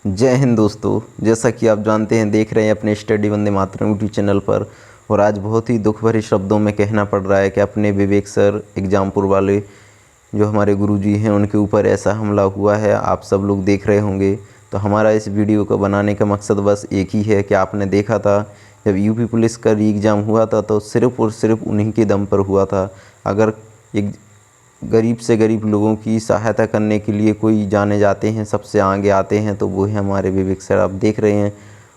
जय हिंद दोस्तों। जैसा कि आप जानते हैं, देख रहे हैं अपने study Vande Mataram YouTube channel पर। और आज बहुत ही दुख भरे शब्दों में कहना पड़ रहा है कि अपने विवेक सर एग्जामपुर वाले जो हमारे गुरुजी हैं उनके ऊपर ऐसा हमला हुआ है। आप सब लोग देख रहे होंगे। तो हमारा इस वीडियो को बनाने का मकसद बस एक ही है कि आपने देखा था जब यूपी पुलिस का री एग्ज़ाम हुआ था तो सिर्फ़ और सिर्फ उन्हीं के दम पर हुआ था। अगर एक गरीब से गरीब लोगों की सहायता करने के लिए कोई जाने जाते हैं, सबसे आगे आते हैं, तो वो है हमारे विवेक सर। आप देख रहे हैं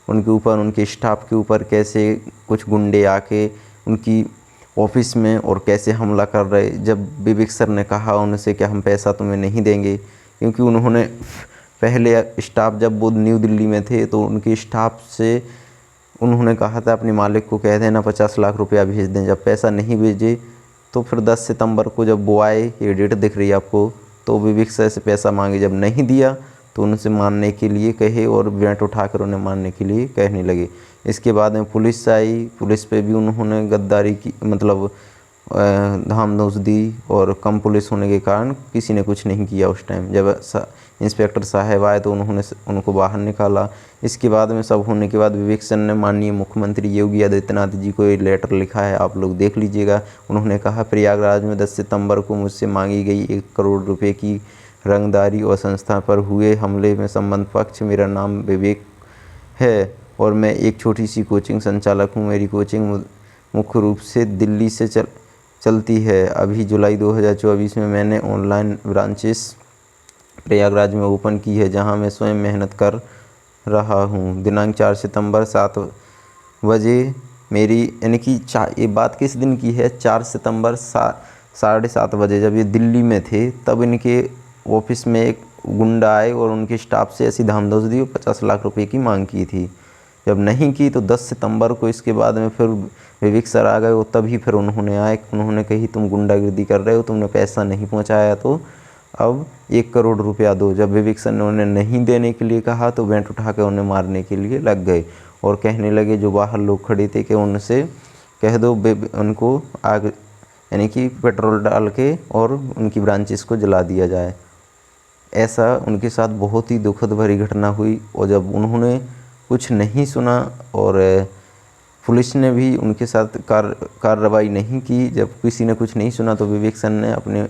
उनके ऊपर, उनके स्टाफ के ऊपर कैसे कुछ गुंडे आके उनकी ऑफिस में और कैसे हमला कर रहे। जब विवेक सर ने कहा उनसे कि हम पैसा तुम्हें नहीं देंगे, क्योंकि उन्होंने पहले स्टाफ जब वो न्यू दिल्ली में थे तो उनके स्टाफ से उन्होंने कहा था अपने मालिक को कह देना 50 लाख रुपया भेज दें। जब पैसा नहीं भेजे तो फिर 10 सितंबर को जब वो आए, ये डेट दिख रही है आपको, तो विवेक सर से पैसा मांगे। जब नहीं दिया तो उनसे मारने के लिए कहे और बैट उठाकर उन्हें मारने के लिए कहने लगे। इसके बाद में पुलिस आई, पुलिस पे भी उन्होंने गद्दारी की, मतलब धाम धूस दी। और कम पुलिस होने के कारण किसी ने कुछ नहीं किया उस टाइम। जब इंस्पेक्टर साहब आए तो उन्होंने उनको बाहर निकाला। इसके बाद में सब होने के बाद विवेक सर ने माननीय मुख्यमंत्री योगी आदित्यनाथ जी को एक लेटर लिखा है, आप लोग देख लीजिएगा। उन्होंने कहा, प्रयागराज में 10 सितंबर को मुझसे मांगी गई 1 करोड़ रुपए की रंगदारी और संस्था पर हुए हमले में संबंध पक्ष मेरा नाम विवेक है और मैं एक छोटी सी कोचिंग संचालक हूँ। मेरी कोचिंग मुख्य रूप से दिल्ली से चलती है। अभी जुलाई 2024 में मैंने ऑनलाइन ब्रांचेस प्रयागराज में ओपन की है, जहां मैं स्वयं मेहनत कर रहा हूं। दिनांक 4 सितंबर 7 बजे मेरी, यानी कि ये बात किस दिन की है, 4 सितंबर 7:30 बजे जब ये दिल्ली में थे तब इनके ऑफिस में एक गुंडा आए और उनके स्टाफ से ऐसी धामधूस दी और 50 लाख रुपए की मांग की थी। जब नहीं की तो 10 सितंबर को इसके बाद में फिर विवेक सर आ गए और तभी फिर उन्होंने कही तुम गुंडागिर्दी कर रहे हो, तुमने पैसा नहीं पहुंचाया तो अब 1 करोड़ रुपया दो। जब विवेक सर ने उन्हें नहीं देने के लिए कहा तो बैंट उठाकर उन्हें मारने के लिए लग गए और कहने लगे जो बाहर लोग खड़े थे कि उनसे कह दो उनको आग, यानी कि पेट्रोल डाल के और उनकी ब्रांचेस को जला दिया जाए। ऐसा उनके साथ बहुत ही दुखद भरी घटना हुई। और जब उन्होंने कुछ नहीं सुना और पुलिस ने भी उनके साथ कार्रवाई नहीं की, जब किसी ने कुछ नहीं सुना तो विवेक सर ने अपने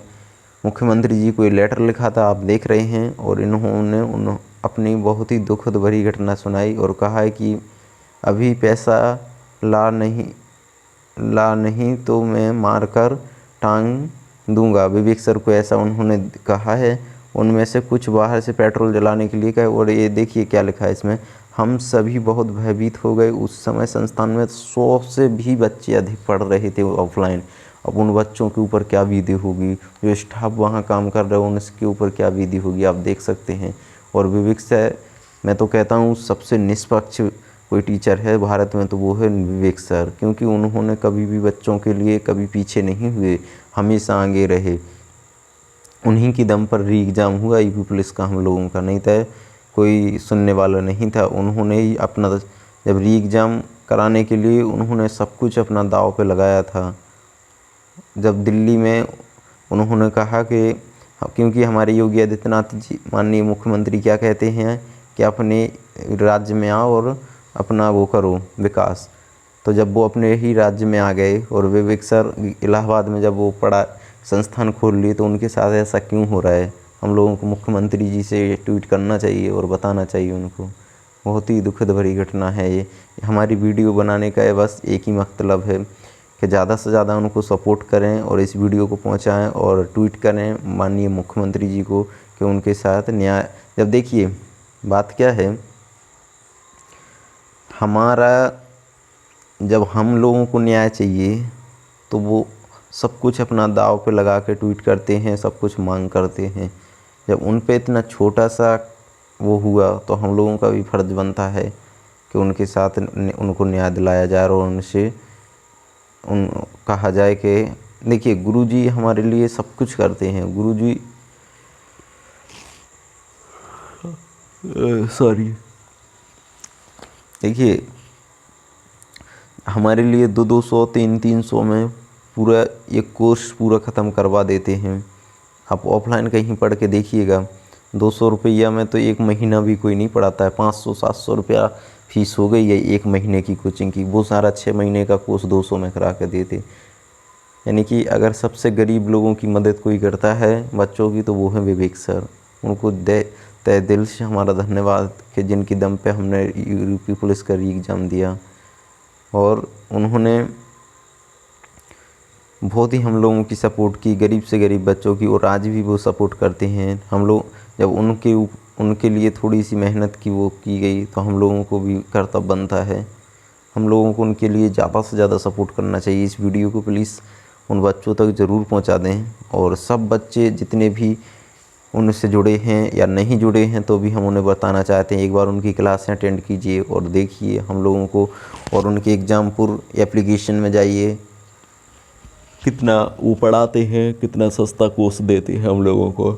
मुख्यमंत्री जी को ये लेटर लिखा था, आप देख रहे हैं। और इन्होंने अपनी बहुत ही दुखद भरी घटना सुनाई और कहा है कि अभी पैसा ला नहीं तो मैं मारकर टांग दूंगा। विवेक सर को ऐसा उन्होंने कहा है। उनमें से कुछ बाहर से पेट्रोल जलाने के लिए कहे। और ये देखिए क्या लिखा है इसमें, हम सभी बहुत भयभीत हो गए। उस समय संस्थान में 100 से भी बच्चे अधिक पढ़ रहे थे ऑफलाइन। अब उन बच्चों के ऊपर क्या बीती होगी, जो स्टाफ वहाँ काम कर रहे हो उनके ऊपर क्या बीती होगी, आप देख सकते हैं। और विवेक सर, मैं तो कहता हूँ सबसे निष्पक्ष कोई टीचर है भारत में तो वो है विवेक सर, क्योंकि उन्होंने कभी भी बच्चों के लिए कभी पीछे नहीं हुए, हमेशा आगे रहे। उन्हीं की दम पर री एग्ज़ाम हुआ यूपी पुलिस का हम लोगों का, नहीं था कोई सुनने वाला नहीं था। उन्होंने ही अपना, जब री एग्ज़ाम कराने के लिए उन्होंने सब कुछ अपना दांव पे लगाया था। जब दिल्ली में उन्होंने कहा कि क्योंकि हमारे योगी आदित्यनाथ जी माननीय मुख्यमंत्री क्या कहते हैं कि अपने राज्य में आओ और अपना वो करो विकास। तो जब वो अपने ही राज्य में आ गए और विवेक सर इलाहाबाद में जब वो पढ़ा संस्थान खोल लिए तो उनके साथ ऐसा क्यों हो रहा है, हम लोगों को मुख्यमंत्री जी से ट्वीट करना चाहिए और बताना चाहिए उनको। बहुत ही दुखद भरी घटना है ये। हमारी वीडियो बनाने का बस एक ही मतलब है कि ज़्यादा से ज़्यादा उनको सपोर्ट करें और इस वीडियो को पहुंचाएं और ट्वीट करें माननीय मुख्यमंत्री जी को कि उनके साथ न्याय। जब देखिए बात क्या है, हमारा जब हम लोगों को न्याय चाहिए तो वो सब कुछ अपना दाव पे लगा के ट्वीट करते हैं, सब कुछ मांग करते हैं। जब उन पे इतना छोटा सा वो हुआ तो हम लोगों का भी फर्ज बनता है कि उनके साथ उनको न्याय दिलाया जाए और उनसे कहा जाए कि देखिए गुरुजी हमारे लिए सब कुछ करते हैं। गुरुजी सॉरी, देखिए हमारे लिए 200 300 में पूरा ये कोर्स पूरा ख़त्म करवा देते हैं। आप ऑफलाइन कहीं पढ़ के देखिएगा, 200 रुपया में तो एक महीना भी कोई नहीं पढ़ाता है। 500-700 रुपया फीस हो गई है एक महीने की कोचिंग की, वो सारा 6 महीने का कोर्स 200 में करा के देते। यानी कि अगर सबसे गरीब लोगों की मदद कोई करता है बच्चों की, तो वो है विवेक सर। उनको तहे दिल से हमारा धन्यवाद कि जिनकी दम पे हमने यूपी पुलिस का एग्ज़ाम दिया। और उन्होंने बहुत ही हम लोगों की सपोर्ट की, गरीब से गरीब बच्चों की, और आज भी वो सपोर्ट करते हैं। हम लोग जब उनके लिए थोड़ी सी मेहनत की वो की गई, तो हम लोगों को भी कर्तव्य बनता है, हम लोगों को उनके लिए ज़्यादा से ज़्यादा सपोर्ट करना चाहिए। इस वीडियो को प्लीज़ उन बच्चों तक ज़रूर पहुंचा दें, और सब बच्चे जितने भी उनसे जुड़े हैं या नहीं जुड़े हैं तो भी हम उन्हें बताना चाहते हैं, एक बार उनकी क्लासें अटेंड कीजिए और देखिए हम लोगों को, और उनके एग्ज़ामपुर एप्लीकेशन में जाइए, कितना वो पढ़ाते हैं, कितना सस्ता कोर्स देते हैं हम लोगों को।